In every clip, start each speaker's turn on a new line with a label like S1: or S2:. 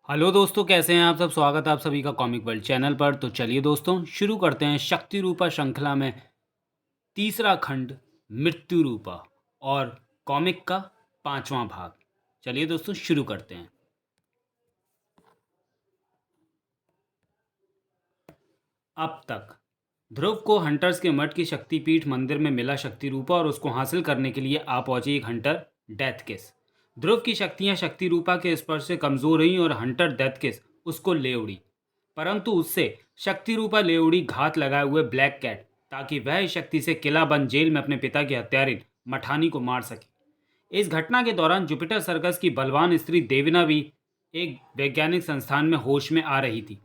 S1: Hello दोस्तों, कैसे हैं आप सब। स्वागत है आप सभी का कॉमिक वर्ल्ड चैनल पर। तो चलिए दोस्तों, शुरू करते हैं शक्ति रूपा श्रृंखला में तीसरा खंड मृत्यु रूपा और कॉमिक का पांचवा भाग। चलिए दोस्तों, शुरू करते हैं। अब तक ध्रुव को हंटर्स के मठ की शक्तिपीठ मंदिर में मिला शक्ति रूपा और उसको हासिल करने के लिए आ पहुंची एक हंटर डेथ किस। ध्रुव की शक्तियां शक्ति रूपा के स्पर्श से कमजोर हुई और हंटर डेथ किस उसको ले उड़ी, परंतु उससे शक्ति रूपा ले उड़ी घात लगाए हुए ब्लैक कैट, ताकि वह इस शक्ति से किला बंद जेल में अपने पिता की हत्यारिन मठानी को मार सके। इस घटना के दौरान जुपिटर सर्कस की बलवान स्त्री देविना भी एक वैज्ञानिक संस्थान में होश में आ रही थी।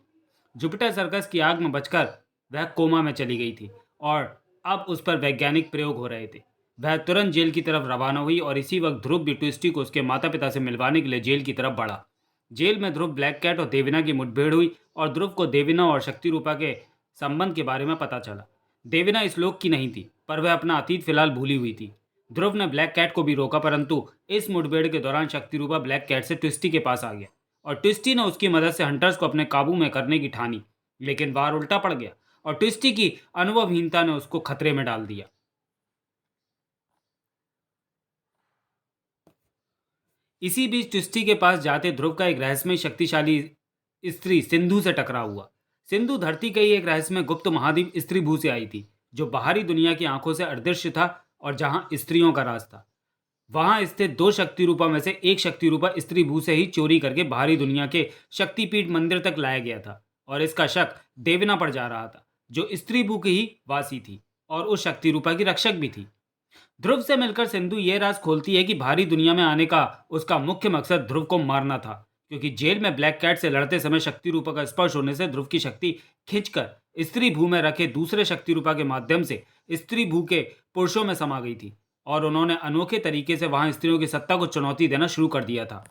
S1: जुपिटर सर्कस की आग में बचकर वह कोमा में चली गई थी और अब उस पर वैज्ञानिक प्रयोग हो रहे थे। वह तुरंत जेल की तरफ रवाना हुई और इसी वक्त ध्रुव भी ट्विस्टी को उसके माता पिता से मिलवाने के लिए जेल की तरफ बढ़ा। जेल में ध्रुव, ब्लैक कैट और देविना की मुठभेड़ हुई और ध्रुव को देविना और शक्ति रूपा के संबंध के बारे में पता चला। देविना इस लोक की नहीं थी, पर वह अपना अतीत फिलहाल भूली हुई थी। ध्रुव ने ब्लैक कैट को भी रोका, परंतु इस मुठभेड़ के दौरान शक्ति रूपा ब्लैक कैट से ट्विस्टी के पास आ गया और ट्विस्टी ने उसकी मदद से हंटर्स को अपने काबू में करने की ठानी। लेकिन वार उल्टा पड़ गया और ट्विस्टी की अनुभवहीनता ने उसको खतरे में डाल दिया। इसी बीच ट्विस्टी के पास जाते ध्रुव का एक रहस्यमय शक्तिशाली स्त्री सिंधु से टकरा हुआ। सिंधु धरती के ही एक रहस्यमय गुप्त महाद्वीप स्त्री भू से आई थी, जो बाहरी दुनिया की आंखों से अदृश्य था और जहां स्त्रियों का राज था। वहां स्थित दो शक्ति रूपा में से एक शक्ति रूपा स्त्री भू से ही चोरी करके बाहरी दुनिया के शक्तिपीठ मंदिर तक लाया गया था और इसका शक देवना पर जा रहा था, जो स्त्री भू की ही वासी थी और उस शक्ति रूपा की रक्षक भी थी। ध्रुव से मिलकर सिंधु ये राज खोलती है कि बाहरी दुनिया में आने का उसका मुख्य मकसद ध्रुव को मारना था, क्योंकि जेल में ब्लैक कैट से लड़ते समय शक्ति रूपा का स्पर्श होने से ध्रुव की शक्ति खिंचकर स्त्री भू में रखे दूसरे शक्ति रूपा के माध्यम से स्त्री भू के पुरुषों में समा गई थी और उन्होंने अनोखे तरीके से वहां स्त्रियों की सत्ता को चुनौती देना शुरू कर दिया था।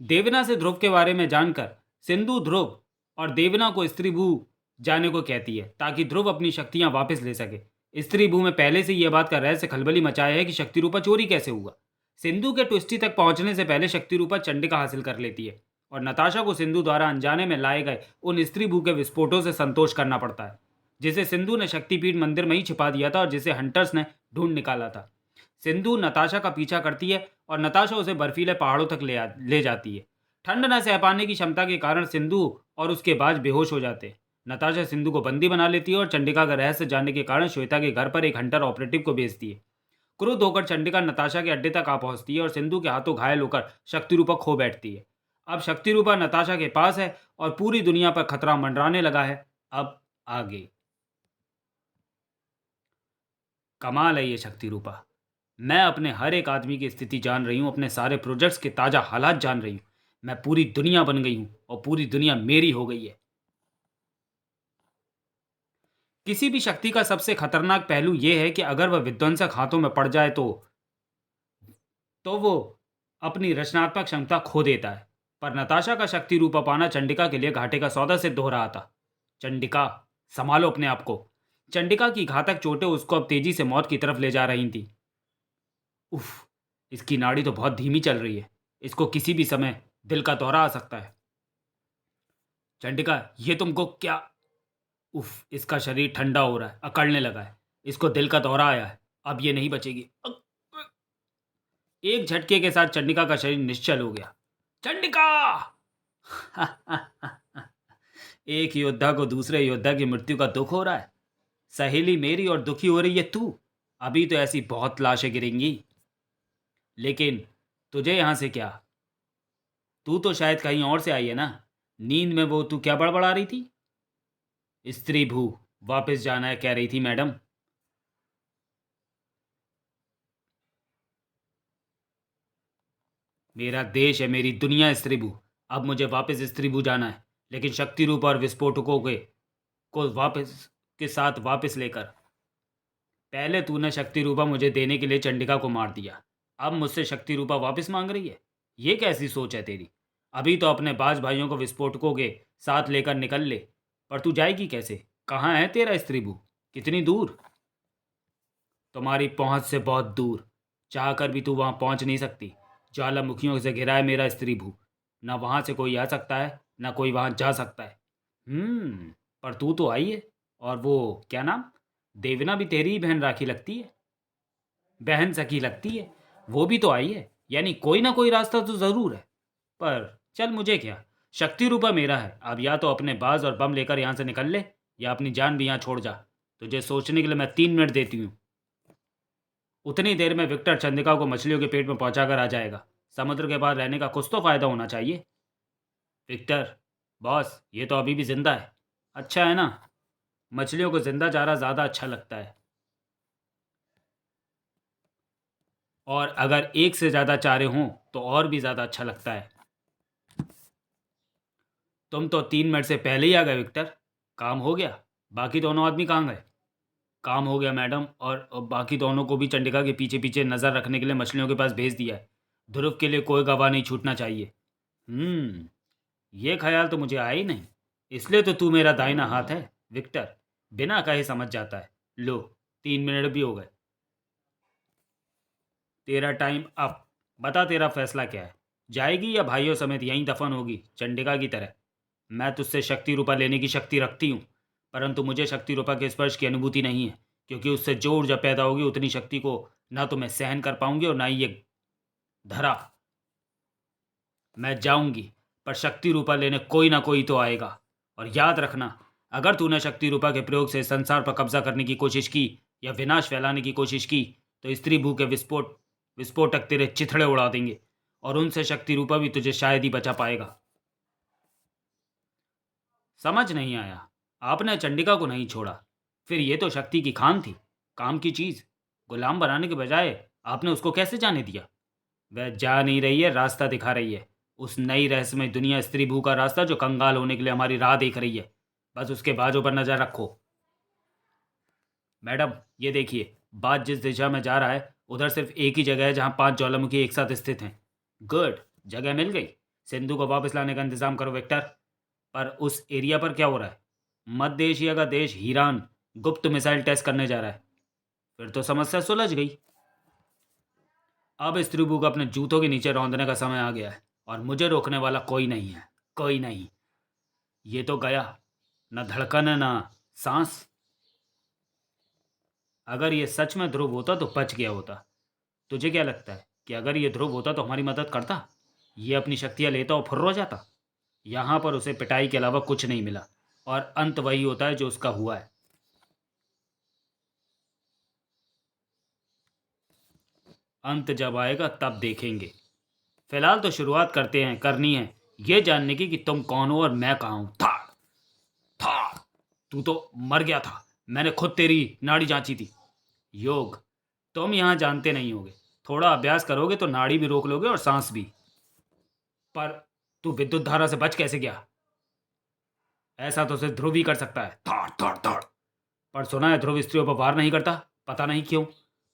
S1: देवना से ध्रुव के बारे में जानकर सिंधु ध्रुव और देवना को स्त्री भू जाने को कहती है, ताकि ध्रुव अपनी शक्तियां वापस ले सके। स्त्री भू में पहले से यह बात का रहस्य खलबली मचाया है कि शक्ति रूपा चोरी कैसे हुआ। सिंधु के ट्विस्टी तक पहुंचने से पहले शक्ति रूपा चंडिका हासिल कर लेती है और नताशा को सिंधु द्वारा अनजाने में लाए गए उन स्त्री भू के विस्फोटों से संतोष करना पड़ता है, जिसे सिंधु ने शक्तिपीठ मंदिर में ही छिपा दिया था और जिसे हंटर्स ने ढूंढ निकाला था। सिंधु नताशा का पीछा करती है और नताशा उसे बर्फीले पहाड़ों तक ले जाती है। ठंड न सह पाने की क्षमता के कारण सिंधु और उसके बाज बेहोश हो जाते हैं। नताशा सिंधु को बंदी बना लेती है और चंडिका का रहस्य जानने के कारण श्वेता के घर पर एक हंटर ऑपरेटिव को भेजती है। क्रुद्ध होकर चंडिका नताशा के अड्डे तक आ पहुंचती है और सिंधु के हाथों घायल होकर शक्ति रूपा खो बैठती है। अब शक्ति रूपा नताशा के पास है और पूरी दुनिया पर खतरा मंडराने लगा है। अब आगे कमाल है ये शक्ति रूपा। मैं अपने हर एक आदमी की स्थिति जान रही हूँ, अपने सारे प्रोजेक्ट्स के ताज़ा हालात जान रही हूँ। मैं पूरी दुनिया बन गई हूँ और पूरी दुनिया मेरी हो गई है। किसी भी शक्ति का सबसे खतरनाक पहलू यह है कि अगर वह विध्वंसक हाथों में पड़ जाए तो वो अपनी रचनात्मक क्षमता खो देता है। पर नताशा का शक्ति रूपा पाना चंडिका के लिए घाटे का सौदा सिद्ध हो रहा था। चंडिका, संभालो अपने आप को। चंडिका की घातक चोटें उसको अब तेजी से मौत की तरफ ले जा रही थी। उफ, इसकी नाड़ी तो बहुत धीमी चल रही है। इसको किसी भी समय दिल का दौरा आ सकता है। चंडिका, ये तुमको क्या? उफ, इसका शरीर ठंडा हो रहा है, अकड़ने लगा है। इसको दिल का दौरा आया है, अब ये नहीं बचेगी। एक झटके के साथ चंडिका का शरीर निश्चल हो गया। चंडिका! एक योद्धा को दूसरे योद्धा की मृत्यु का दुख हो रहा है। सहेली मेरी और दुखी हो रही है तू। अभी तो ऐसी बहुत लाशें गिरेंगी। लेकिन तुझे यहां से क्या? तू तो शायद कहीं और से आई है ना। नींद में वो तू क्या बड़बड़ा रही थी? स्त्री भू वापस जाना है कह रही थी मैडम। मेरा देश है, मेरी दुनिया है स्त्री भू। अब मुझे वापस स्त्री भू जाना है, लेकिन शक्ति रूप और विस्फोटकों के को वापस के साथ वापस लेकर। पहले तूने शक्ति रूपा मुझे देने के लिए चंडिका को मार दिया, अब मुझसे शक्ति रूपा वापस मांग रही है। ये कैसी सोच है तेरी? अभी तो अपने बाज भाइयों को विस्फोटकों के साथ लेकर निकल ले। पर तू जाएगी कैसे? कहाँ है तेरा स्त्री भू? कितनी दूर? तुम्हारी पहुंच से बहुत दूर। चाहकर भी तू वहां पहुंच नहीं सकती। ज्वालामुखियों से घिरा है मेरा स्त्री भू। ना वहां से कोई आ सकता है, ना कोई वहां जा सकता है। पर तू तो आई है। और वो क्या नाम, देवना भी तेरी ही बहन राखी लगती है, बहन सखी लगती है। वो भी तो आई है, यानी कोई ना कोई रास्ता तो जरूर है। पर चल, मुझे क्या, शक्ति रूपा मेरा है। अब या तो अपने बाज और बम लेकर यहाँ से निकल ले, या अपनी जान भी यहाँ छोड़ जा। तुझे सोचने के लिए मैं 3 मिनट देती हूँ। उतनी देर में विक्टर चंद्रिका को मछलियों के पेट में पहुंचा कर आ जाएगा। समुद्र के पार रहने का कुछ तो फायदा होना चाहिए। विक्टर, बॉस, ये तो अभी भी जिंदा है। अच्छा है ना, मछलियों को जिंदा चारा ज़्यादा अच्छा लगता है। और अगर एक से ज़्यादा चारे हों तो और भी ज़्यादा अच्छा लगता है। तुम तो 3 मिनट से पहले ही आ गए विक्टर। काम हो गया? बाकी दोनों आदमी कहाँ गए? काम हो गया मैडम, और बाकी दोनों को भी चंडिका के पीछे पीछे नज़र रखने के लिए मछलियों के पास भेज दिया है। ध्रुव के लिए कोई गवाह नहीं छूटना चाहिए। हम्म, ये ख्याल तो मुझे आया ही नहीं। इसलिए तो तू मेरा दाहिना हाथ है विक्टर। बिना कहे समझ जाता है। लो, 3 मिनट भी हो गए। तेरा टाइम अप। बता, तेरा फैसला क्या है? जाएगी या भाइयों समेत यहीं दफन होगी चंडिका की तरह? मैं तुझसे शक्ति रूपा लेने की शक्ति रखती हूँ, परंतु मुझे शक्ति रूपा के स्पर्श की अनुभूति नहीं है, क्योंकि उससे जो ऊर्जा पैदा होगी उतनी शक्ति को ना तो मैं सहन कर पाऊंगी और ना ही ये धरा। मैं जाऊंगी, पर शक्ति रूपा लेने कोई ना कोई तो आएगा। और याद रखना, अगर तूने शक्ति रूपा के प्रयोग से संसार पर कब्जा करने की कोशिश की या विनाश फैलाने की कोशिश की, तो स्त्री भू के विस्फोटक तेरे चिथड़े उड़ा देंगे, और उनसे शक्ति रूपा भी तुझे शायद ही बचा पाएगा। समझ नहीं आया? आपने चंडिका को नहीं छोड़ा, फिर ये तो शक्ति की खान थी, काम की चीज। गुलाम बनाने के बजाय आपने उसको कैसे जाने दिया? वह जा नहीं रही है, रास्ता दिखा रही है। उस नई रहस्यमय दुनिया स्त्री भू का रास्ता, जो कंगाल होने के लिए हमारी राह देख रही है। बस उसके बाजों पर नजर रखो। मैडम, ये देखिए, बात जिस दिशा में जा रहा है उधर सिर्फ एक ही जगह है जहां 5 ज्वालामुखी एक साथ स्थित हैं। गुड, जगह मिल गई। सिंधु को वापस लाने का इंतजाम करो विक्टर। पर उस एरिया पर क्या हो रहा है? मध्य एशिया का देश ईरान गुप्त मिसाइल टेस्ट करने जा रहा है। फिर तो समस्या सुलझ गई। अब स्त्री भू को अपने जूतों के नीचे रौंदने का समय आ गया है, और मुझे रोकने वाला कोई नहीं है। कोई नहीं। ये तो गया, न धड़कन है, न सांस। अगर ये सच में ध्रुव होता तो बच गया होता। तुझे क्या लगता है कि अगर ये ध्रुव होता तो हमारी मदद करता? ये अपनी शक्तियां लेता और फुर्र हो जाता? यहाँ पर उसे पिटाई के अलावा कुछ नहीं मिला, और अंत वही होता है जो उसका हुआ है। अंत जब आएगा तब देखेंगे। फिलहाल तो शुरुआत करनी है, ये जानने की कि तुम कौन हो और मैं कहाँ हूँ। था था तू तो मर गया था। मैंने खुद तेरी नाड़ी जांची थी। योग, तुम यहाँ जानते नहीं होगे। थोड़ा अभ्यास करोगे तो नाड़ी भी रोक लोगे और सांस भी। पर तू विद्युत धारा से बच कैसे गया? ऐसा तो सिर्फ ध्रुव ही कर सकता है। थड़ थड़ थड़। पर सुना है ध्रुव स्त्रियों पर वार नहीं करता, पता नहीं क्यों।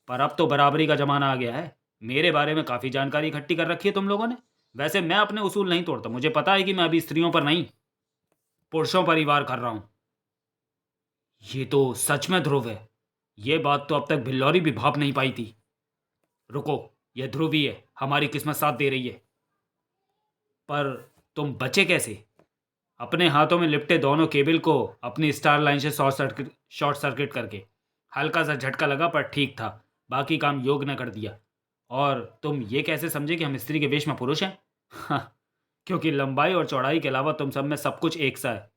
S1: पर अब तो बराबरी का जमाना आ गया है। मेरे बारे में काफी जानकारी इकट्ठी कर रखी है तुम लोगों ने। वैसे मैं अपने उसूल नहीं तोड़ता, मुझे पता है कि मैं अभी स्त्रियों पर नहीं, पुरुषों पर ही वार कर रहा हूं। ये तो सच में ध्रुव है। ये बात तो अब तक भिल्लौरी भी भाप नहीं पाई थी। रुको, यह ध्रुव ही है, हमारी किस्मत साथ दे रही है। पर तुम बचे कैसे? अपने हाथों में लिपटे दोनों केबल को अपनी स्टार लाइन से शॉर्ट सर्किट करके। हल्का सा झटका लगा पर ठीक था। बाकी काम योग ने कर दिया। और तुम ये कैसे समझे कि हम स्त्री के वेश में पुरुष हैं? हाँ, क्योंकि लंबाई और चौड़ाई के अलावा तुम सब में सब कुछ एक सा है।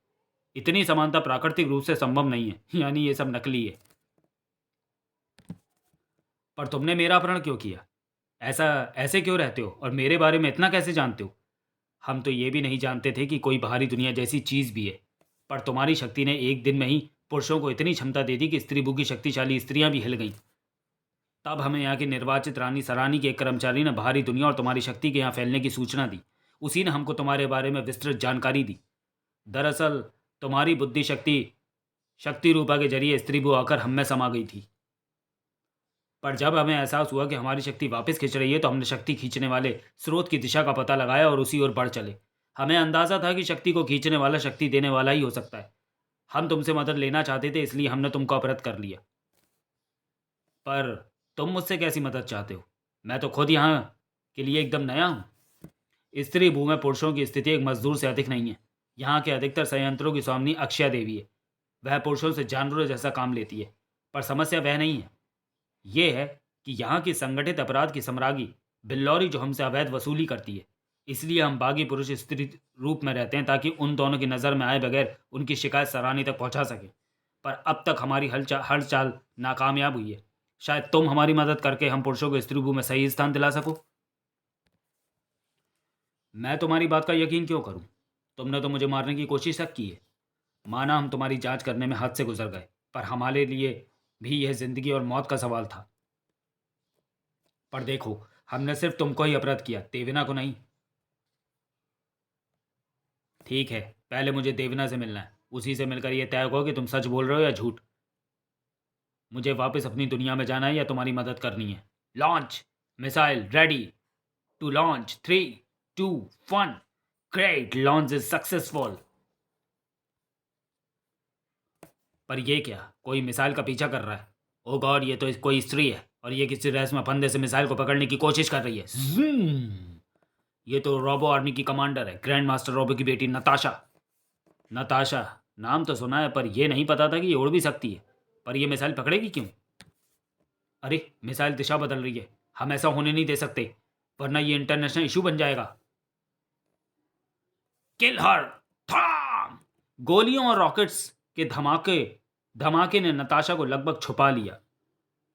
S1: इतनी समानता प्राकृतिक रूप से संभव नहीं है, यानी ये सब नकली है। पर तुमने मेरा अपहरण क्यों किया? ऐसा ऐसे क्यों रहते हो और मेरे बारे में इतना कैसे जानते हो? हम तो ये भी नहीं जानते थे कि कोई बाहरी दुनिया जैसी चीज भी है। पर तुम्हारी शक्ति ने एक दिन में ही पुरुषों को इतनी क्षमता दे दी कि स्त्री भू की शक्तिशाली स्त्रियां भी हिल गईं। तब हमें यहाँ की निर्वाचित रानी सरानी के एक कर्मचारी ने बाहरी दुनिया और तुम्हारी शक्ति के यहाँ फैलने की सूचना दी। उसी ने हमको तुम्हारे बारे में विस्तृत जानकारी दी। दरअसल तुम्हारी बुद्धि शक्ति शक्ति रूपा के जरिए स्त्री भू आकर हम में समा गई थी। पर जब हमें एहसास हुआ कि हमारी शक्ति वापस खींच रही है, तो हमने शक्ति खींचने वाले स्रोत की दिशा का पता लगाया और उसी ओर बढ़ चले। हमें अंदाजा था कि शक्ति को खींचने वाला शक्ति देने वाला ही हो सकता है। हम तुमसे मदद लेना चाहते थे, इसलिए हमने तुमको अपहृत कर लिया। पर तुम मुझसे कैसी मदद चाहते हो? मैं तो खुद यहाँ के लिए एकदम नया हूँ। स्त्री भू में पुरुषों की स्थिति एक मजदूर से अधिक नहीं है। यहाँ के अधिकतर संयंत्रों की स्वामिनी अक्षय देवी है। वह पुरुषों से जानवरों जैसा काम लेती है। पर समस्या वह नहीं है, ये है कि यहाँ की संगठित अपराध की सम्राज्ञी बिल्लौरी जो हमसे अवैध वसूली करती है। इसलिए हम बागी पुरुष स्त्री रूप में रहते हैं ताकि उन दोनों की नज़र में आए बगैर उनकी शिकायत सराहनी तक पहुंचा सके। पर अब तक हमारी हर चाल नाकामयाब हुई है। शायद तुम हमारी मदद करके हम पुरुषों को स्त्री भू में सही स्थान दिला सको। मैं तुम्हारी बात का यकीन क्यों करूं? तुमने तो मुझे मारने की कोशिश तक की है। माना हम तुम्हारी जांच करने में हद से गुजर गए, पर हमारे लिए भी यह जिंदगी और मौत का सवाल था। पर देखो, हमने सिर्फ तुमको ही अपराध किया, देविना को नहीं। ठीक है, पहले मुझे देविना से मिलना है। उसी से मिलकर यह तय करो कि तुम सच बोल रहे हो या झूठ। मुझे वापस अपनी दुनिया में जाना है या तुम्हारी मदद करनी है। Launch missile ready to launch 3, 2, 1। Great, launch is successful. पर यह क्या, कोई मिसाइल का पीछा कर रहा है। ओ गॉड, ये तो कोई स्त्री है और ये किसी रहस्यमय फंदे से मिसाइल को पकड़ने की कोशिश कर रही है। ये तो रोबो आर्मी की कमांडर है, ग्रैंड मास्टर रोबो की बेटी नताशा। नताशा नाम तो सुना है, पर यह नहीं पता था कि ये उड़ भी सकती है। पर यह मिसाइल पकड़ेगी क्यों? अरे, मिसाइल दिशा बदल रही है। हम ऐसा होने नहीं दे सकते, वरना ये इंटरनेशनल इशू बन जाएगा। किल हर। थाम। गोलियों और रॉकेट्स के धमाके धमाके ने नताशा को लगभग छुपा लिया,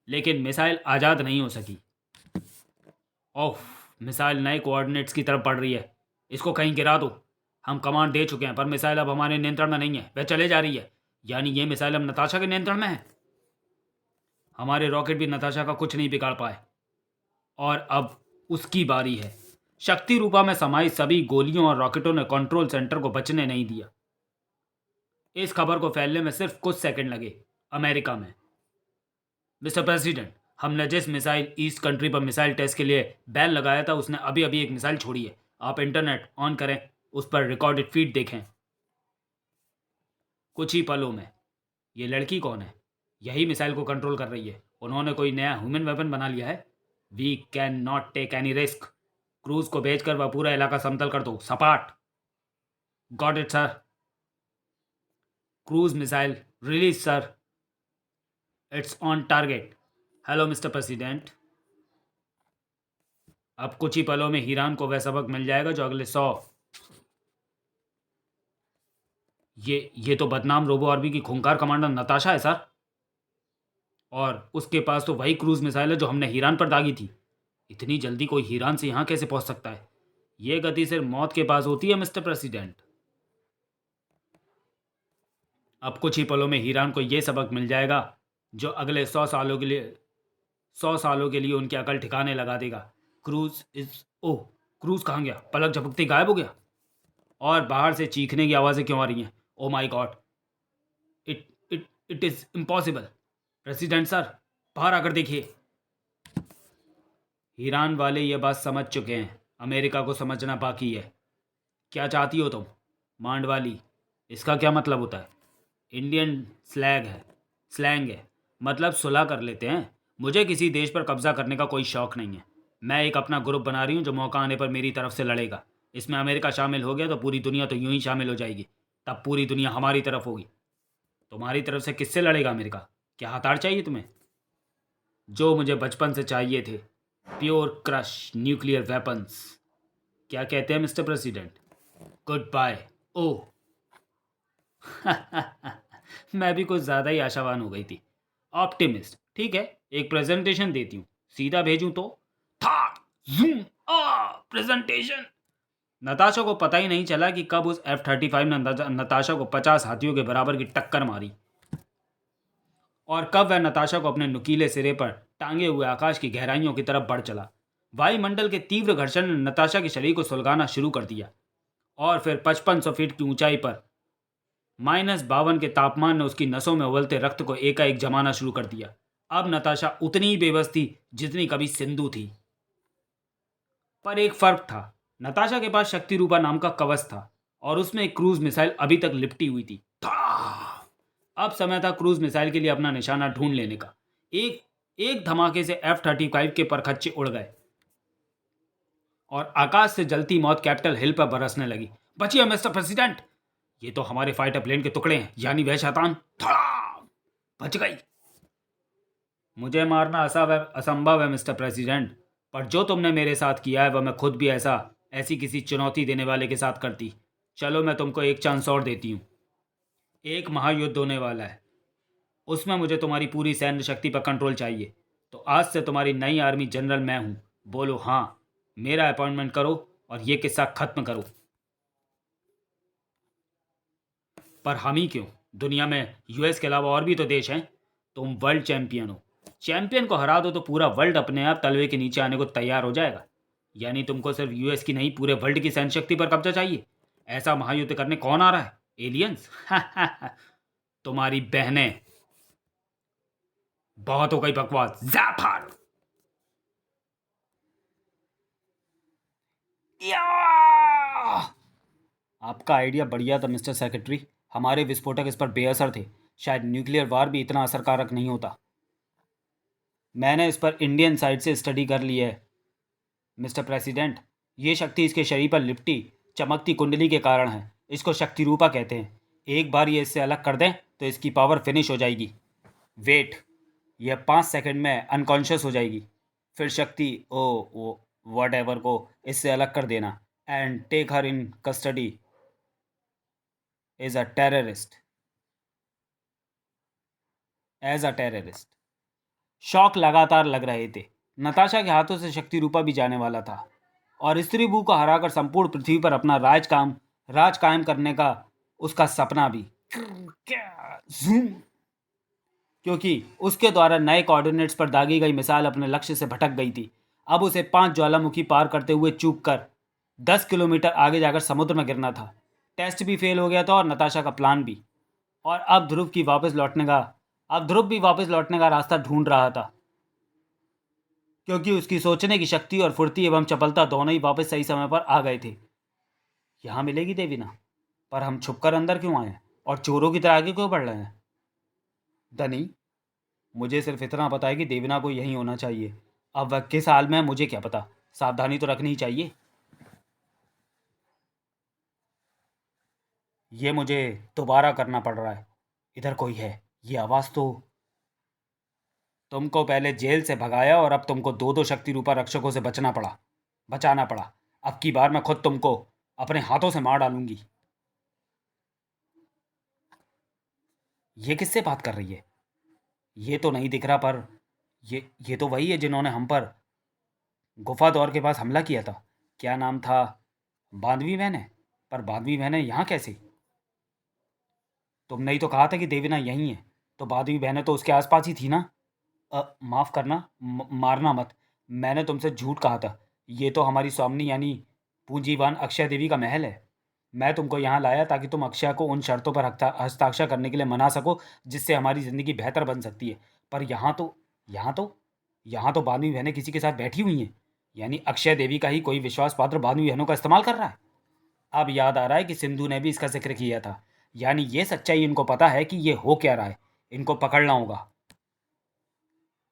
S1: लेकिन मिसाइल आजाद नहीं हो सकी। ओह, मिसाइल नए कोऑर्डिनेट्स की तरफ बढ़ रही है। इसको कहीं गिरा दो। हम कमांड दे चुके हैं, पर मिसाइल अब हमारे नियंत्रण में नहीं है। वह चले जा रही है। यानी ये मिसाइल अब नताशा के नियंत्रण में है। हमारे रॉकेट भी नताशा का कुछ नहीं बिगाड़ पाए, और अब उसकी बारी है। शक्ति रूपा में समाई सभी गोलियों और रॉकेटों ने कंट्रोल सेंटर को बचने नहीं दिया। इस खबर को फैलने में सिर्फ कुछ सेकंड लगे। अमेरिका में, मिस्टर प्रेसिडेंट, हमने जिस मिसाइल ईस्ट कंट्री पर मिसाइल टेस्ट के लिए बैन लगाया था, उसने अभी अभी एक मिसाइल छोड़ी है। आप इंटरनेट ऑन करें, उस पर रिकॉर्डेड फीड देखें। कुछ ही पलों में। ये लड़की कौन है? यही मिसाइल को कंट्रोल कर रही है। उन्होंने कोई नया ह्यूमन वेपन बना लिया है। We can not take any risk. Cruise को भेजकर वह पूरा इलाका समतल कर दो, सपाट। Got it sir. Cruise missile release sir. It's on target. Hello mister president. अब कुछ ही पलों में हीरान को वह सबक मिल जाएगा जो अगले 100। ये तो बदनाम रोबो आर्मी की खूंखार कमांडर नताशा है सर। और उसके पास तो वही क्रूज मिसाइल है जो हमने हीरान पर दागी थी। इतनी जल्दी कोई हीरान से यहाँ कैसे पहुंच सकता है? ये गति सिर्फ मौत के पास होती है मिस्टर प्रेसिडेंट। अब कुछ ही पलों में हीरान को यह सबक मिल जाएगा जो अगले 100 सालों के लिए उनकी अकल ठिकाने लगा देगा। क्रूज इज ओह, क्रूज कहाँ गया? पलक झपकते गायब हो गया। और बाहर से चीखने की आवाज़ें क्यों आ रही हैं? Oh my God, it it is impossible. President sir, बाहर आकर देखिए। ईरान वाले ये बात समझ चुके हैं, अमेरिका को समझना बाकी है। क्या चाहती हो तुम? मांडवाली, इसका क्या मतलब होता है? इंडियन स्लैंग है, मतलब सुलह कर लेते हैं। मुझे किसी देश पर कब्जा करने का कोई शौक नहीं है। मैं एक अपना ग्रुप बना रही हूँ जो मौका आने पर मेरी तरफ से लड़ेगा। इसमें अमेरिका शामिल हो गया तो पूरी दुनिया तो यूं ही शामिल हो जाएगी। तब पूरी दुनिया हमारी तरफ होगी। तुम्हारी तरफ से किससे लड़ेगा अमेरिका? क्या हथियार चाहिए तुम्हें? जो मुझे बचपन से चाहिए थे, प्योर क्रश न्यूक्लियर वेपन्स। क्या कहते हैं mister president? Goodbye. Oh. मैं भी कुछ ज़्यादा ही आशावान हो गई थी। ऑप्टिमिस्ट। ठीक है, एक प्रेजेंटेशन देती हूँ। सीधा भेजूँ तो था जूम प्रेजेंटेशन। नताशा को पता ही नहीं चला कि कब उस F-35 ने नताशा को 50 हाथियों के बराबर की टक्कर मारी, और कब वह नताशा को अपने नुकीले सिरे पर टांगे हुए आकाश की गहराइयों की तरफ बढ़ चला। वायुमंडल के तीव्र घर्षण ने नताशा के शरीर को सुलगाना शुरू कर दिया, और फिर 5500 फीट की ऊंचाई पर -52 के तापमान ने उसकी नसों में उबलते रक्त को एकाएक जमाना शुरू कर दिया। अब नताशा उतनी ही बेबस थी जितनी कभी सिंधु थी। पर एक फर्क था, नताशा के पास शक्ति रूपा नाम का कवच था, और उसमें एक क्रूज मिसाइल अभी तक लिपटी हुई थी। अब समय था क्रूज मिसाइल के लिए अपना निशाना ढूंढ लेने का। एक धमाके से F-35 के परखच्चे उड़ गए। और आकाश से जलती मौत कैपिटल हिल पर बरसने लगी। बचिए मिस्टर प्रेसिडेंट, ये तो हमारे फाइटर प्लेन के टुकड़े हैं, यानी वह शैतान। धड़ाम! बच गई। मुझे मारना असंभव है मिस्टर प्रेसिडेंट, पर जो तुमने मेरे साथ किया है वह मैं खुद भी ऐसी किसी चुनौती देने वाले के साथ करती। चलो मैं तुमको एक चांस और देती हूँ। एक महायुद्ध होने वाला है, उसमें मुझे तुम्हारी पूरी सैन्य शक्ति पर कंट्रोल चाहिए। तो आज से तुम्हारी नई आर्मी जनरल मैं हूँ। बोलो हाँ, मेरा अपॉइंटमेंट करो और ये किस्सा खत्म करो। पर हम ही क्यों, दुनिया में यूएस के अलावा और भी तो देश हैं। तुम वर्ल्ड चैंपियन हो, चैंपियन को हरा दो तो पूरा वर्ल्ड अपने आप तलवे के नीचे आने को तैयार हो जाएगा। यानी तुमको सिर्फ यूएस की नहीं, पूरे वर्ल्ड की सैन्य शक्ति पर कब्जा चाहिए। ऐसा महायुद्ध करने कौन आ रहा है? एलियंस? तुम्हारी बहनें। बहुत हो गई बकवास, जाफर। आपका आइडिया बढ़िया था मिस्टर सेक्रेटरी। हमारे विस्फोटक इस पर बेअसर थे। शायद न्यूक्लियर वार भी इतना असरकारक नहीं होता। मैंने इस पर इंडियन साइड से स्टडी कर ली है मिस्टर प्रेसिडेंट। ये शक्ति इसके शरीर पर लिपटी चमकती कुंडली के कारण है। इसको शक्ति रूपा कहते हैं। एक बार ये इससे अलग कर दें तो इसकी पावर फिनिश हो जाएगी। वेट, यह 5 सेकंड में अनकॉन्शियस हो जाएगी। फिर शक्ति ओ वट एवर को इससे अलग कर देना and take her in custody as a terrorist. शौक लगातार लग रहे थे। नताशा के हाथों से शक्ति रूपा भी जाने वाला था और स्त्री बू को हराकर संपूर्ण पृथ्वी पर अपना राज कायम करने का उसका सपना भी। क्योंकि उसके द्वारा नए कोऑर्डिनेट्स पर दागी गई मिसाइल अपने लक्ष्य से भटक गई थी। अब उसे 5 ज्वालामुखी पार करते हुए चूक कर 10 किलोमीटर आगे जाकर समुद्र में गिरना था। टेस्ट भी फेल हो गया था और नताशा का प्लान भी। और अब ध्रुव भी वापस लौटने का रास्ता ढूंढ रहा था, क्योंकि उसकी सोचने की शक्ति और फुर्ती एवं चपलता दोनों ही वापस सही समय पर आ गए थे। यहाँ मिलेगी देवीना, पर हम छुपकर अंदर क्यों आए और चोरों की तरह आगे क्यों बढ़ रहे हैं? धनी, मुझे सिर्फ इतना पता है कि देवीना को यहीं होना चाहिए। अब वह किस हाल में है मुझे क्या पता, सावधानी तो रखनी ही चाहिए। ये मुझे दोबारा करना पड़ रहा है। इधर कोई है, ये आवाज़ तो। तुमको पहले जेल से भगाया और अब तुमको दो शक्ति रूपा रक्षकों से बचाना पड़ा। अब की बार मैं खुद तुमको अपने हाथों से मार डालूंगी। ये किससे बात कर रही है? ये तो नहीं दिख रहा, पर ये तो वही है जिन्होंने हम पर गुफा द्वार के पास हमला किया था। क्या नाम था? बांधवी बहन है। पर बांधवी बहन यहाँ कैसे? तुमने ही तो कहा था कि देवीना यहीं है, तो बांधवी बहनें तो उसके आसपास ही थी ना। माफ़ करना, मारना मत। मैंने तुमसे झूठ कहा था। ये तो हमारी स्वामिनी यानी पूंजीवान अक्षय देवी का महल है। मैं तुमको यहाँ लाया ताकि तुम अक्षय को उन शर्तों पर हस्ताक्षर करने के लिए मना सको जिससे हमारी ज़िंदगी बेहतर बन सकती है। पर यहाँ तो बानवी बहनें किसी के साथ बैठी हुई हैं। यानी अक्षय देवी का ही कोई विश्वास पात्र बानवी बहनों का इस्तेमाल कर रहा है। अब याद आ रहा है कि सिंधु ने भी इसका जिक्र किया था। यानी ये सच्चाई इनको पता है कि ये हो क्या रहा है। इनको पकड़ना होगा।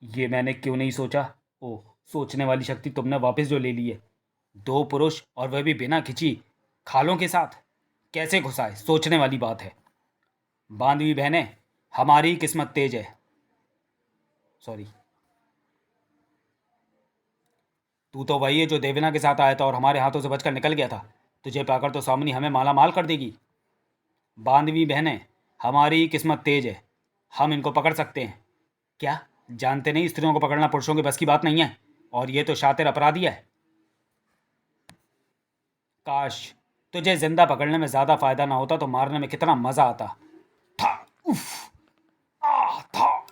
S1: ये मैंने क्यों नहीं सोचा? ओ, सोचने वाली शक्ति तुमने वापस जो ले ली है। 2 पुरुष और वह भी बिना खिंची खालों के साथ कैसे घुसाए, सोचने वाली बात है। बांधवी बहनें, हमारी किस्मत तेज है। सॉरी, तू तो वही है जो देवना के साथ आया था और हमारे हाथों से बचकर निकल गया था। तुझे पाकर तो सामनी हमें माला माल कर देगी। बांधवी बहनें, हमारी किस्मत तेज है, हम इनको पकड़ सकते हैं। क्या जानते नहीं, स्त्रियों को पकड़ना पुरुषों के बस की बात नहीं है, और ये तो शातिर अपराधी है। काश तुझे जिंदा पकड़ने में ज़्यादा फायदा ना होता तो मारने में कितना मज़ा आता था। उफ, था।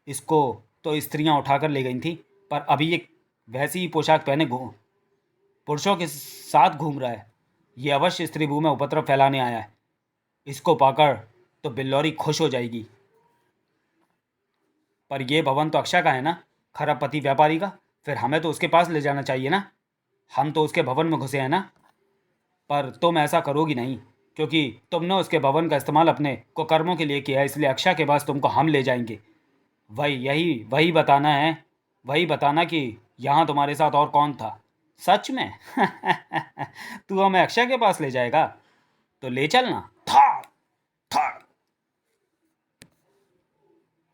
S1: इसको तो स्त्रियां उठाकर ले गई थी, पर अभी ये वैसी ही पोशाक पहने पुरुषों के साथ घूम रहा है। ये अवश्य स्त्री भू में उपद्रव फैलाने आया है। इसको पाकर तो बिल्लौरी खुश हो जाएगी। पर यह भवन तो अक्षय का है ना, खरबपति व्यापारी का। फिर हमें तो उसके पास ले जाना चाहिए ना। हम तो उसके भवन में घुसे हैं ना। पर तुम ऐसा करोगी नहीं, क्योंकि तुमने उसके भवन का इस्तेमाल अपने कुकर्मों के लिए किया है। इसलिए अक्षय के पास तुमको हम ले जाएंगे। वही बताना कि यहाँ तुम्हारे साथ और कौन था। सच में? तू हमें अक्षय के पास ले जाएगा? तो ले चलना। थार थार।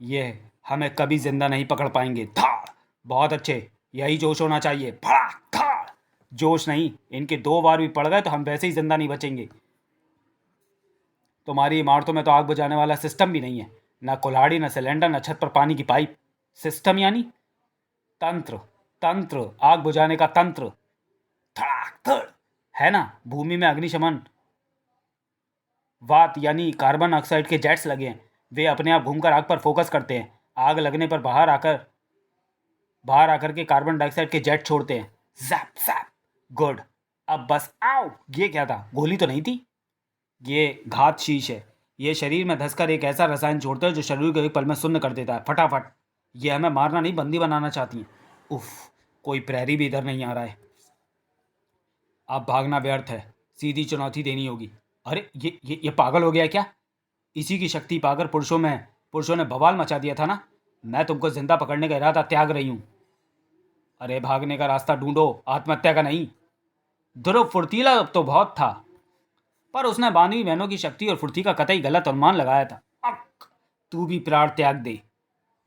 S1: ये हमें कभी जिंदा नहीं पकड़ पाएंगे। थार। बहुत अच्छे, यही जोश होना चाहिए। फड़ाक थार। जोश नहीं, इनके 2 बार भी पड़ गए तो हम वैसे ही जिंदा नहीं बचेंगे। तुम्हारी इमारतों में तो आग बुझाने वाला सिस्टम भी नहीं है, ना कुल्हाड़ी, ना सिलेंडर, ना छत पर पानी की पाइप। सिस्टम यानी तंत्र। तंत्र, आग बुझाने का तंत्र। थड़ाक थड़। है ना, भूमि में अग्निशमन वात यानी कार्बन ऑक्साइड के जेट्स लगे हैं। वे अपने आप घूमकर आग पर फोकस करते हैं। आग लगने पर बाहर आकर के कार्बन डाइऑक्साइड के जेट छोड़ते हैं। JAP JAP. गुड। अब बस आओ। ये क्या था, गोली तो नहीं थी? ये घात शीश है। ये शरीर में धंसकर एक ऐसा रसायन छोड़ता है जो शरीर को एक पल में शून्य कर देता है, फटाफट। ये हमें मारना नहीं, बंदी बनाना चाहती हैं। उफ, कोई प्रहरी भी इधर नहीं आ रहा है। अब भागना व्यर्थ है, सीधी चुनौती देनी होगी। अरे ये पागल हो गया क्या? इसी की शक्ति पाकर पुरुषों ने बवाल मचा दिया था ना। मैं तुमको जिंदा पकड़ने का इरादा त्याग रही हूँ। अरे भागने का रास्ता ढूंढो, आत्महत्या का नहीं। ध्रुव फुर्तीला अब तो बहुत था, पर उसने बानवी बहनों की शक्ति और फुर्ती का कतई गलत अनुमान लगाया था। अक, तू भी प्राण त्याग दे।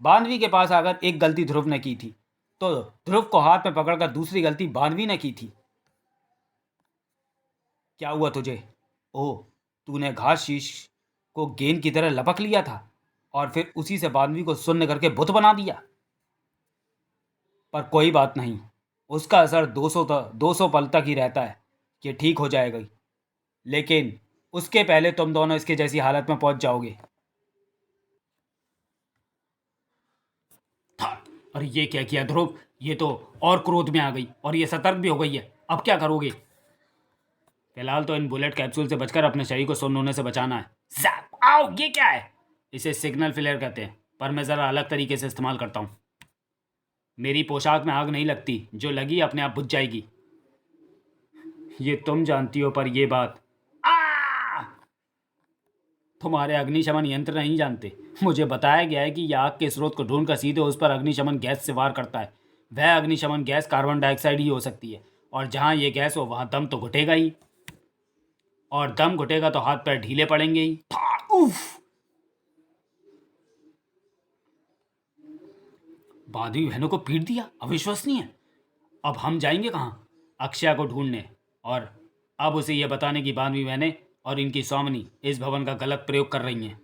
S1: बानवी के पास आकर एक गलती ध्रुव ने की थी, तो ध्रुव को हाथ में पकड़कर दूसरी गलती बानवी ने की थी। क्या हुआ तुझे? ओह, तूने घास शीश को गेंद की तरह लपक लिया था और फिर उसी से बानवी को शून्य करके बुत बना दिया। पर कोई बात नहीं, उसका असर 200 पल तक ही रहता है। ये ठीक हो जाएगा, लेकिन उसके पहले तुम दोनों इसके जैसी हालत में पहुंच जाओगे। अरे ये क्या किया ध्रुव? ये तो और क्रोध में आ गई और ये सतर्क भी हो गई है। अब क्या करोगे? फिलहाल तो इन बुलेट कैप्सूल से बचकर अपने शरीर को सुन्न होने से बचाना है। ज़ैप! आओ, ये क्या है? इसे सिग्नल फ्लेयर कहते हैं, पर मैं ज़रा अलग तरीके से इस्तेमाल करता हूँ। मेरी पोशाक में आग नहीं लगती, जो लगी अपने आप बुझ जाएगी। ये तुम जानती हो, पर यह बात आ तुम्हारे अग्निशमन यंत्र नहीं जानते। मुझे बताया गया है कि यह आग के स्रोत को ढूंढकर सीधे उस पर अग्निशमन गैस से वार करता है। वह अग्निशमन गैस कार्बन डाइऑक्साइड ही हो सकती है, और जहाँ ये गैस हो वहाँ दम तो घुटेगा ही, और दम घुटेगा तो हाथ पैर ढीले पड़ेंगे ही। उफ! बांधवी बहनों को पीट दिया, अविश्वसनीय। अब हम जाएंगे कहाँ? अक्षया को ढूंढने, और अब उसे यह बताने की बांधवी बहनें और इनकी स्वामिनी इस भवन का गलत प्रयोग कर रही हैं।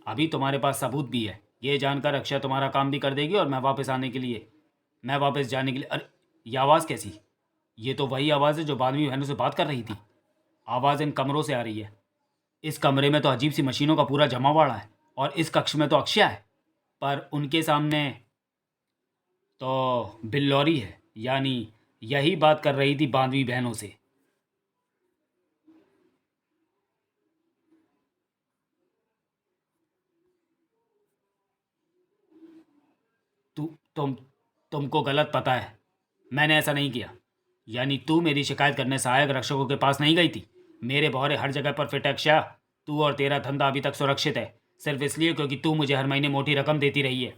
S1: अभी तुम्हारे पास सबूत भी है। ये जानकर अक्षय तुम्हारा काम भी कर देगी, और मैं वापस जाने के लिए। अरे, ये आवाज़ कैसी? ये तो वही आवाज़ है जो बानवी बहनों से बात कर रही थी। आवाज़ इन कमरों से आ रही है। इस कमरे में तो अजीब सी मशीनों का पूरा जमावड़ा है, और इस कक्ष में तो अक्षय है, पर उनके सामने तो बिल्लौरी है। यानी यही बात कर रही थी बानवी बहनों से। तू तुम तुमको गलत पता है, मैंने ऐसा नहीं किया। यानी तू मेरी शिकायत करने सहायक रक्षकों के पास नहीं गई थी? मेरे बहरे हर जगह पर फिट है अक्षय। तू और तेरा धंधा अभी तक सुरक्षित है, सिर्फ इसलिए क्योंकि तू मुझे हर महीने मोटी रकम देती रही है।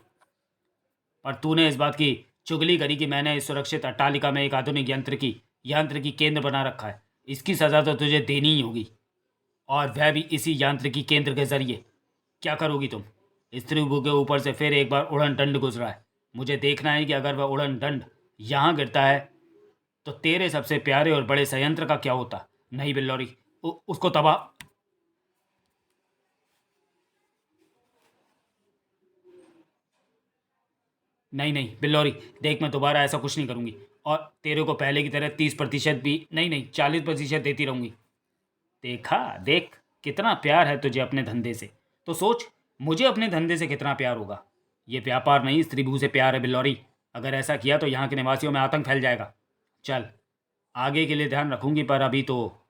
S1: पर तूने इस बात की चुगली करी कि मैंने इस सुरक्षित अट्टालिका में एक आधुनिक यांत्रिकी केंद्र बना रखा है। इसकी सज़ा तो तुझे देनी ही होगी, और वह भी इसी यांत्रिकी केंद्र के जरिए। क्या करोगी तुम? स्त्रीभू के ऊपर से फिर एक बार उड़न दंड गुजरा है। मुझे देखना है कि अगर वह उड़न दंड यहाँ गिरता है तो तेरे सबसे प्यारे और बड़े संयंत्र का क्या होता। नहीं बिल्लौरी, उसको तबाह। नहीं नहीं बिल्लौरी, देख मैं दोबारा ऐसा कुछ नहीं करूँगी, और तेरे को पहले की तरह 30% भी नहीं 40% देती रहूँगी। देखा, देख कितना प्यार है तुझे अपने धंधे से। तो सोच, मुझे अपने धंधे से कितना प्यार होगा। ये व्यापार नहीं, स्त्रीभू से प्यार है बिल्लौरी। अगर ऐसा किया तो यहाँ के निवासियों में आतंक फैल जाएगा। चल, आगे के लिए ध्यान रखूंगी, पर अभी तो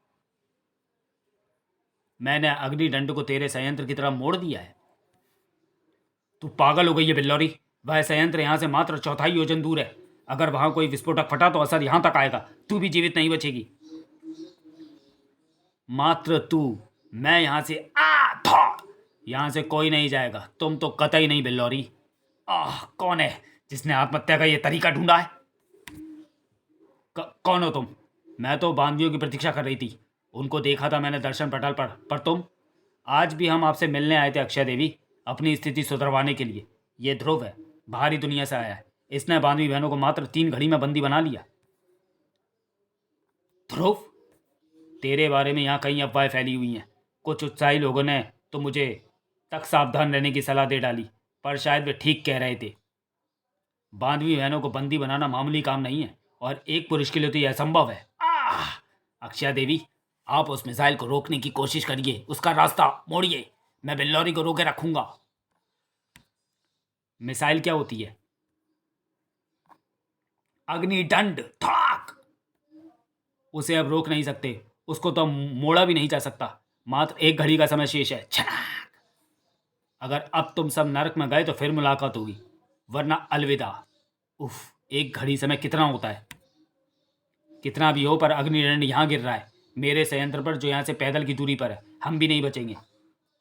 S1: मैंने अग्निदंड को तेरे संयंत्र की तरह मोड़ दिया है। तू पागल हो गई है बिल्लौरी। वह संयंत्र यहाँ से मात्र चौथाई योजन दूर है। अगर वहाँ कोई विस्फोटक फटा तो असर यहाँ तक आएगा। तू भी जीवित नहीं बचेगी। मात्र तू। मैं यहाँ से था। यहाँ से कोई नहीं जाएगा, तुम तो कतई नहीं बिल्लौरी। कौन है जिसने आत्महत्या का ये तरीका ढूंढा है? कौन हो तुम? मैं तो बांधवियों की प्रतीक्षा कर रही थी। उनको देखा था मैंने दर्शन पटल पर तुम? आज भी हम आपसे मिलने आए थे अक्षय देवी, अपनी स्थिति सुधरवाने के लिए। ये ध्रुव है, बाहरी दुनिया से आया है। इसने बांधवी बहनों को मात्र 3 घड़ी में बंदी बना लिया। ध्रुव, तेरे बारे में यहाँ कई अफवाहें फैली हुई हैं। कुछ उत्साही लोगों ने तो मुझे तक सावधान रहने की सलाह दे डाली, पर शायद वे ठीक कह रहे थे। बांधवी बहनों को बंदी बनाना मामूली काम नहीं है, और एक पुरुष के लिए तो यह असंभव है। अक्षय देवी, आप उस मिसाइल को रोकने की कोशिश करिए, उसका रास्ता मोड़िए। मैं बिल्लौरी को रोके रखूंगा। मिसाइल क्या होती है? अग्निदंड ठाक। उसे अब रोक नहीं सकते, उसको तो मोड़ा भी नहीं जा सकता। मात्र 1 घड़ी का समय शेष है। छनाक। अगर अब तुम सब नरक में गए तो फिर मुलाकात होगी, वरना अलविदा। उफ, 1 घड़ी समय कितना होता है? कितना भी हो, पर अग्निदंड यहाँ गिर रहा है, मेरे संयंत्र पर, जो यहाँ से पैदल की दूरी पर है। हम भी नहीं बचेंगे।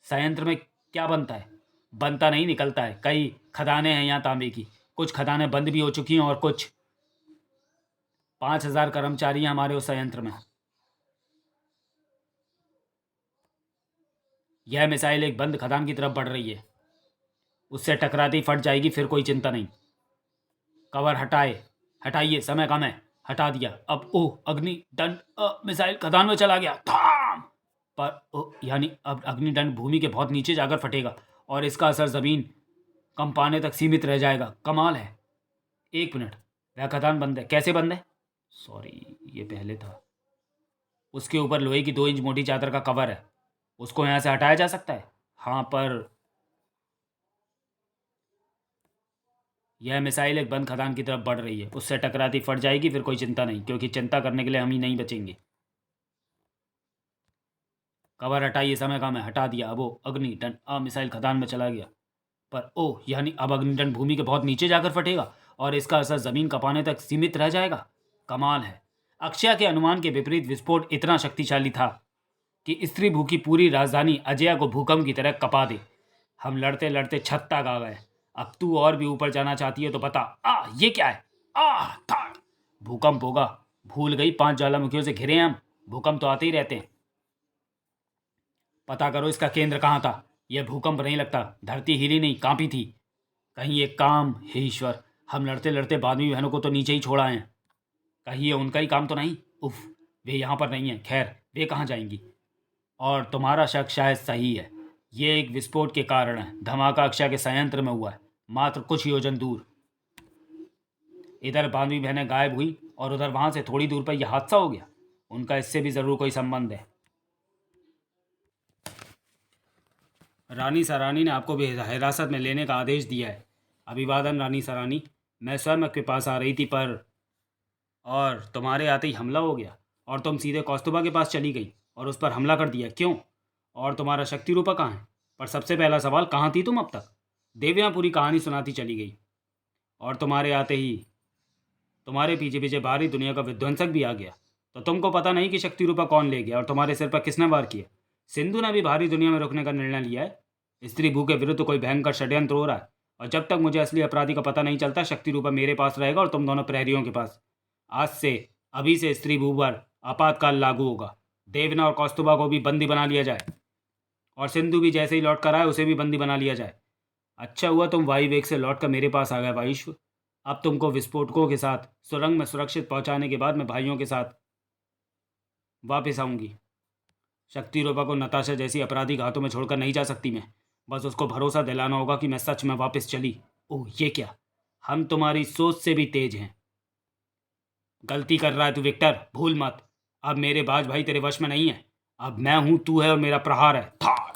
S1: संयंत्र में क्या बनता है? बनता नहीं, निकलता है। कई खदानें हैं यहाँ तांबे की। कुछ खदानें बंद भी हो चुकी हैं, और कुछ 5,000 कर्मचारी हैं हमारे उस संयंत्र में। यह मिसाइल एक बंद खदान की तरफ बढ़ रही है। उससे टकराती ही फट जाएगी, फिर कोई चिंता नहीं। कवर हटाइए, समय कम है। हटा दिया। अब ओह, अग्निदंड मिसाइल खदान में चला गया। थाम। पर यानी अब अग्निदंड भूमि के बहुत नीचे जाकर फटेगा, और इसका असर जमीन कंपाने तक सीमित रह जाएगा। कमाल है। 1 मिनट, वह खदान बंद है। कैसे बंद है? सॉरी, ये पहले था। उसके ऊपर लोहे की 2 इंच मोटी चादर का कवर है। उसको यहाँ से हटाया जा सकता है। हाँ, पर यह मिसाइल एक बंद खदान की तरफ बढ़ रही है। उससे टकराती फट जाएगी, फिर कोई चिंता नहीं, क्योंकि चिंता करने के लिए हम ही नहीं बचेंगे। कवर हटाइए, समय कम है। हटा दिया। अब वो अग्निदंड मिसाइल खदान में चला गया। पर ओह, यानी अब अग्निदंड भूमि के बहुत नीचे जाकर फटेगा, और इसका असर जमीन कपाने तक सीमित रह जाएगा। कमाल है। अक्षय के अनुमान के विपरीत विस्फोट इतना शक्तिशाली था कि स्त्री भू की पूरी राजधानी अजया को भूकंप की तरह कपा दे। हम लड़ते लड़ते छत तक आ गए। अब तू और भी ऊपर जाना चाहती है तो बता। ये क्या है? था। भूकंप होगा। भूल गई, 5 ज्वालामुखियों से घिरे हैं हम। भूकंप तो आते ही रहते हैं। पता करो इसका केंद्र कहाँ था। यह भूकंप नहीं लगता, धरती हिली नहीं, कांपी थी। कहीं एक काम, हे ईश्वर, हम लड़ते लड़ते बांधवी बहनों को तो नीचे ही छोड़ा है। कहीं ये उनका ही काम तो नहीं? उफ, वे यहाँ पर नहीं है। खैर, वे कहाँ जाएंगी? और तुम्हारा शक शायद सही है। ये एक विस्फोट के कारण है। धमाका अक्षय के संयंत्र में हुआ है, मात्र कुछ योजन दूर। इधर बांधवी बहनें गायब हुई, और उधर वहां से थोड़ी दूर पर यह हादसा हो गया। उनका इससे भी जरूर कोई संबंध है। रानी सरानी ने आपको भी हिरासत में लेने का आदेश दिया है। अभिवादन रानी सरानी। मैं स्वयं आपके पास आ रही थी, पर और तुम्हारे आते ही हमला हो गया, और तुम सीधे कौस्तुभा के पास चली गई और उस पर हमला कर दिया। क्यों? और तुम्हारा शक्ति रूपा कहाँ है? पर सबसे पहला सवाल, कहाँ थी तुम अब तक? देवियाँ पूरी कहानी सुनाती चली गई। और तुम्हारे आते ही तुम्हारे पीछे पीछे बाहरी दुनिया का विध्वंसक भी आ गया। तो तुमको पता नहीं कि शक्ति रूपा कौन ले गया, और तुम्हारे सिर पर किसने वार किया? सिंधु ने भी बाहरी दुनिया में रुकने का निर्णय लिया है। स्त्री भू के विरुद्ध कोई भयंकर षड्यंत्र हो रहा है, और जब तक मुझे असली अपराधी का पता नहीं चलता, शक्ति रूपा मेरे पास रहेगा और तुम दोनों प्रहरियों के पास। आज से, अभी से स्त्री भू पर आपातकाल लागू होगा। देवना और कौस्तुभा को भी बंदी बना लिया जाए, और सिंधु भी जैसे ही लौट कर आए उसे भी बंदी बना लिया जाए। अच्छा हुआ तुम वायु वेग से लौट कर मेरे पास आ गए वायुश्व। अब तुमको विस्फोटकों के साथ सुरंग में सुरक्षित पहुंचाने के बाद मैं भाइयों के साथ वापस आऊंगी। शक्ति रूपा को नताशा जैसी अपराधी के हाथों में छोड़कर नहीं जा सकती मैं। बस उसको भरोसा दिलाना होगा कि मैं सच में वापस चली। ओह, ये क्या? हम तुम्हारी सोच से भी तेज हैं। गलती कर रहा है तू विक्टर, भूल मत। अब मेरे बाज भाई तेरे वश में नहीं है। अब मैं हूं, तू है, और मेरा प्रहार है। था।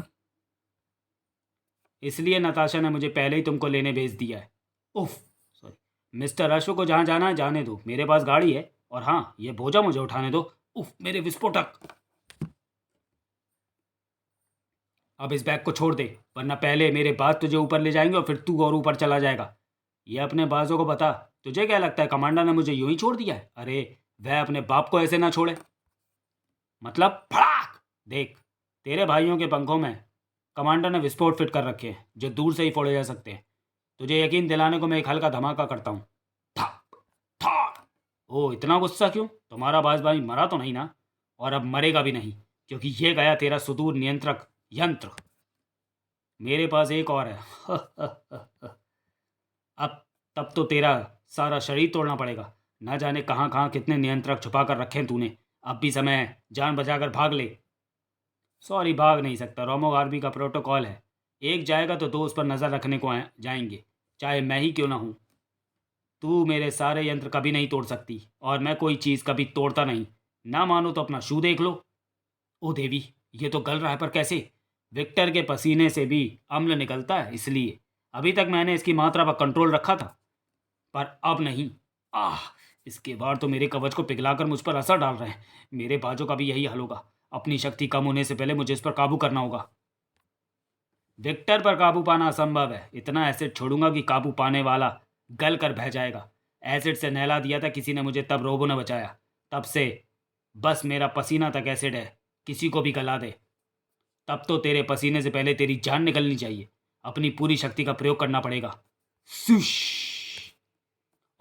S1: इसलिए नताशा ने मुझे पहले ही तुमको लेने भेज दिया है। उफ, सॉरी। मिस्टर अश्व को जहाँ जाना है जाने दो, मेरे पास गाड़ी है। और हाँ, ये बोझा मुझे उठाने दो। उफ, मेरे विस्फोटक। अब इस बैग को छोड़ दे, वरना पहले मेरे बाज तुझे ऊपर ले जाएंगे और फिर तू और ऊपर चला जाएगा। ये अपने बाजों को बता, तुझे क्या लगता है कमांडर ने मुझे यूं ही छोड़ दिया है? अरे, वह अपने बाप को ऐसे ना छोड़े। मतलब फड़ाक। देख, तेरे भाइयों के पंखों में कमांडर ने विस्फोट फिट कर रखे हैं, जो दूर से ही फोड़े जा सकते हैं। तुझे यकीन दिलाने को मैं एक हल्का धमाका करता हूँ। था, था। ओ इतना गुस्सा क्यों? तुम्हारा बाज भाई मरा तो नहीं ना? और अब मरेगा भी नहीं, क्योंकि ये गया तेरा सुदूर नियंत्रक यंत्र। मेरे पास एक और है। अब तब तो तेरा सारा शरीर तोड़ना पड़ेगा। ना जाने कहाँ कहाँ कितने नियंत्रक छुपा कर रखे हैं तूने। अब भी समय है, जान बचाकर भाग ले। सॉरी, भाग नहीं सकता, रोमो आर्मी का प्रोटोकॉल है। एक जाएगा तो दो उस पर नज़र रखने को जाएंगे, चाहे मैं ही क्यों ना हूँ। तू मेरे सारे यंत्र कभी नहीं तोड़ सकती, और मैं कोई चीज़ कभी तोड़ता नहीं। ना मानो तो अपना शू देख लो। ओ देवी, ये तो गल रहा है, पर कैसे? विक्टर के पसीने से भी अम्ल निकलता है, इसलिए अभी तक मैंने इसकी मात्रा पर कंट्रोल रखा था, पर अब नहीं। आह, इसके बाद तो मेरे कवच को पिघलाकर मुझ पर असर डाल रहे हैं। मेरे बाजों का भी यही हाल होगा। अपनी शक्ति कम होने से पहले मुझे इस पर काबू करना होगा। विक्टर पर काबू पाना असंभव है। इतना एसिड छोड़ूंगा कि काबू पाने वाला गल कर बह जाएगा। एसिड से नहला दिया था किसी ने मुझे, तब रोबो ने बचाया। तब से बस मेरा पसीना तक एसिड है, किसी को भी गला दे। तब तो तेरे पसीने से पहले तेरी जान निकलनी चाहिए। अपनी पूरी शक्ति का प्रयोग करना पड़ेगा। सुश!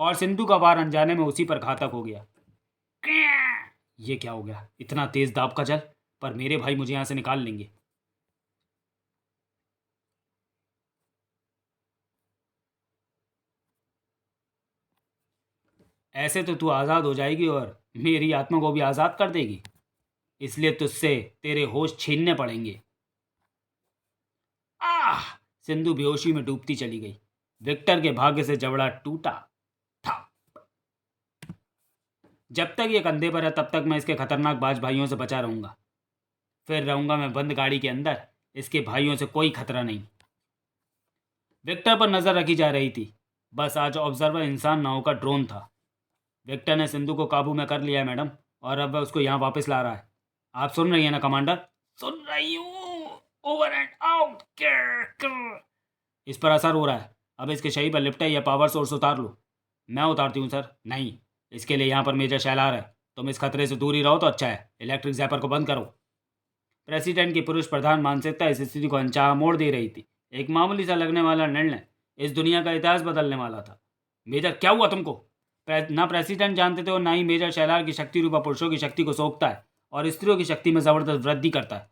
S1: और सिंधु का वार अनजाने में उसी पर घातक हो गया। ये क्या हो गया? इतना तेज दाब का जल! पर मेरे भाई मुझे यहां से निकाल लेंगे। ऐसे तो तू आज़ाद हो जाएगी और मेरी आत्मा को भी आज़ाद कर देगी। इसलिए तुझसे तेरे होश छीनने पड़ेंगे। आह! सिंधु बेहोशी में डूबती चली गई। विक्टर के भाग्य से जबड़ा टूटा था। जब तक ये कंधे पर है तब तक मैं इसके खतरनाक बाज भाइयों से बचा रहूंगा। फिर रहूंगा मैं बंद गाड़ी के अंदर। इसके भाइयों से कोई खतरा नहीं। विक्टर पर नजर रखी जा रही थी। बस आज ऑब्जर्वर इंसान ना होकर ड्रोन था। विक्टर ने सिंधु को काबू में कर लिया है मैडम, और अब वह उसको यहाँ वापस ला रहा है। आप सुन रही हैं ना कमांडर? सुन रही हूँ। Over and out. इस पर असर हो रहा है। अब इसके शरीर पर लिपटे या पावर सोर्स उतार लो। मैं उतारती हूँ सर। नहीं, इसके लिए यहाँ पर मेजर शैलार है। तुम इस खतरे से दूर ही रहो तो अच्छा है। इलेक्ट्रिक जैपर को बंद करो। प्रेसिडेंट की पुरुष प्रधान मानसिकता इस स्थिति को अनचाहा मोड़ दे रही थी। एक मामूली सा लगने वाला निर्णय इस दुनिया का इतिहास बदलने वाला था। मेजर, क्या हुआ तुमको? ना प्रेसिडेंट जानते थे और ना ही मेजर शैलार की शक्ति रूपा पुरुषों की शक्ति को सोखता है और स्त्रियों की शक्ति में ज़बरदस्त वृद्धि करता है।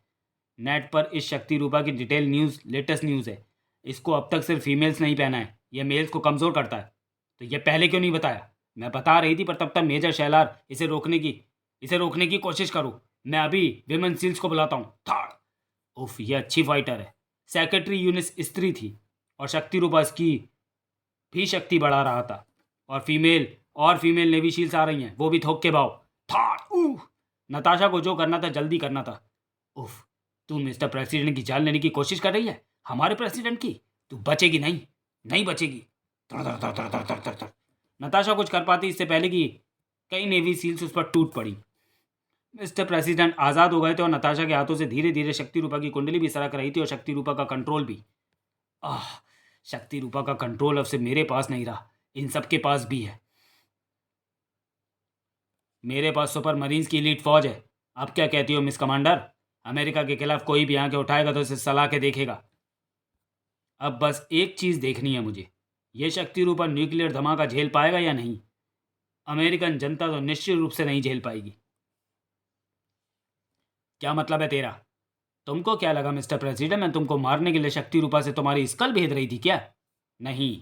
S1: नेट पर इस शक्ति रूपा की डिटेल न्यूज़ लेटेस्ट न्यूज़ है। इसको अब तक सिर्फ फीमेल्स नहीं पहना है। यह मेल्स को कमज़ोर करता है। तो यह पहले क्यों नहीं बताया? मैं बता रही थी, पर तब तक मेजर शैलार इसे रोकने की कोशिश करो। मैं अभी विमेन सील्स को बुलाता हूँ। थाड़! उफ, ये अच्छी फाइटर है। सेक्रेटरी यूनिस स्त्री थी और शक्ति रूपा इसकी भी शक्ति बढ़ा रहा था। और फीमेल नेवी शील्स आ रही हैं, वो भी थोक के भाव। थाड़! नताशा को जो करना था जल्दी करना था। उफ, तू मिस्टर प्रेसिडेंट की जान लेने की कोशिश कर रही है? हमारे प्रेसिडेंट की? तू बचेगी नहीं, नहीं बचेगी। तर तर तर तर तर तर तर। नताशा कुछ कर पाती इससे पहले कि कई नेवी सील्स उस पर टूट पड़ी। मिस्टर प्रेसिडेंट आज़ाद हो गए थे और नताशा के हाथों से धीरे धीरे शक्ति रूपा की कुंडली भी सरक रही थी और शक्ति रूपा का कंट्रोल भी। आह, शक्ति रूपा का कंट्रोल अब से मेरे पास नहीं रहा, इन सब के पास भी है। मेरे पास सुपर मरीन्स की एलीट फौज है। आप क्या कहती हो मिस कमांडर? अमेरिका के खिलाफ कोई भी आंखें उठाएगा तो इसे सलाह के देखेगा। अब बस एक चीज़ देखनी है मुझे, ये शक्ति रूपा न्यूक्लियर धमाका झेल पाएगा या नहीं। अमेरिकन जनता तो निश्चित रूप से नहीं झेल पाएगी। क्या मतलब है तेरा? तुमको क्या लगा मिस्टर प्रेसिडेंट, मैं तुमको मारने के लिए शक्ति रूपा से तुम्हारी स्कल भेद रही थी क्या? नहीं,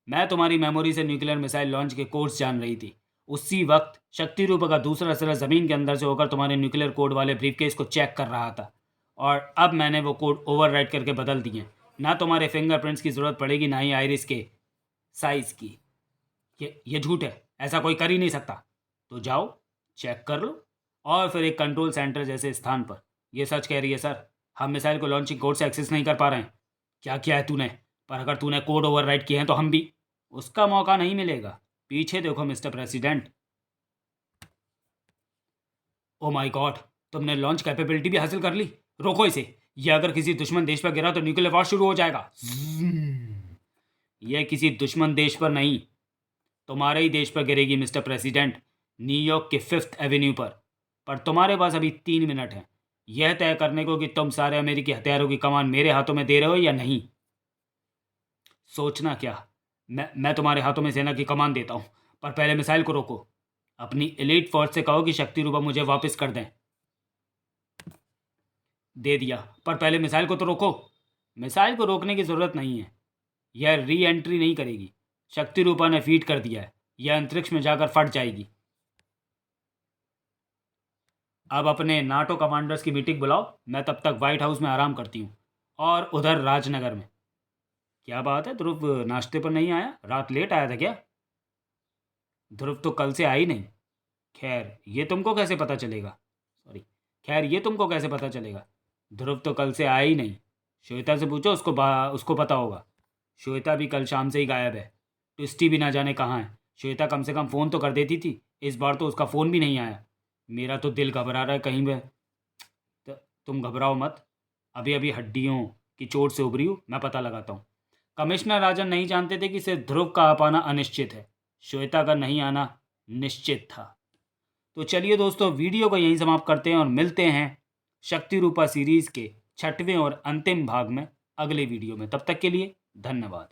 S1: मैं तुम्हारी मेमोरी से न्यूक्लियर मिसाइल लॉन्च के कोड्स जान रही थी। उसी वक्त शक्ति रूपा का दूसरा सिरा ज़मीन के अंदर से होकर तुम्हारे न्यूक्लियर कोड वाले ब्रीफकेस को चेक कर रहा था, और अब मैंने वो कोड ओवरराइट करके बदल दिए। ना तुम्हारे फिंगरप्रिंट्स की ज़रूरत पड़ेगी, ना ही आइरिस के साइज़ की। ये झूठ है, ऐसा कोई कर ही नहीं सकता। तो जाओ चेक कर लो, और फिर एक कंट्रोल सेंटर जैसे स्थान पर। यह सच कह रही है सर, हम मिसाइल को लॉन्चिंग कोड से एक्सेस नहीं कर पा रहे हैं। क्या किया है तूने? पर अगर तूने कोड ओवरराइट किए हैं तो हम भी। उसका मौका नहीं मिलेगा। पीछे देखो mister president. Oh my God, तुमने लॉन्च कैपेबिलिटी भी हासिल कर ली। रोको इसे। यह अगर किसी दुश्मन देश पर गिरा तो न्यूक्लियर वॉर शुरू हो जाएगा। यह किसी दुश्मन देश पर नहीं, तुम्हारे ही देश पर गिरेगी मिस्टर प्रेसिडेंट, न्यूयॉर्क के 5th एवेन्यू पर तुम्हारे पास अभी 3 मिनट हैं यह तय करने को कि तुम सारे अमेरिकी हथियारों की कमान मेरे हाथों में दे रहे हो या नहीं। सोचना क्या, मैं तुम्हारे हाथों में सेना की कमान देता हूँ, पर पहले मिसाइल को रोको। अपनी एलीट फोर्स से कहो कि शक्ति रूपा मुझे वापस कर दें। दे दिया, पर पहले मिसाइल को तो रोको। मिसाइल को रोकने की ज़रूरत नहीं है, यह री एंट्री नहीं करेगी। शक्ति रूपा ने फीड कर दिया है, यह अंतरिक्ष में जाकर फट जाएगी। अब अपने नाटो कमांडर्स की मीटिंग बुलाओ, मैं तब तक व्हाइट हाउस में आराम करती हूँ और उधर राजनगर में। क्या बात है, ध्रुव नाश्ते पर नहीं आया? रात लेट आया था क्या? ध्रुव तो कल से आया ही नहीं। खैर ये तुमको कैसे पता चलेगा? खैर ये तुमको कैसे पता चलेगा? ध्रुव तो कल से आया ही नहीं। श्वेता से पूछो, उसको पता होगा। श्वेता भी कल शाम से ही गायब है। ट्विस्टी भी ना जाने कहाँ है। श्वेता कम से कम फ़ोन तो कर देती थी, इस बार तो उसका फ़ोन भी नहीं आया। मेरा तो दिल घबरा रहा है कहीं मैं। तुम घबराओ मत, अभी अभी हड्डियों की चोट से उभरी हूँ, मैं पता लगाता हूँ। कमिश्नर राजन नहीं जानते थे कि सिर्फ ध्रुव का आ पाना अनिश्चित है, श्वेता का नहीं आना निश्चित था। तो चलिए दोस्तों, वीडियो को यहीं समाप्त करते हैं और मिलते हैं शक्ति रूपा सीरीज़ के 6वें और अंतिम भाग में अगले वीडियो में। तब तक के लिए धन्यवाद।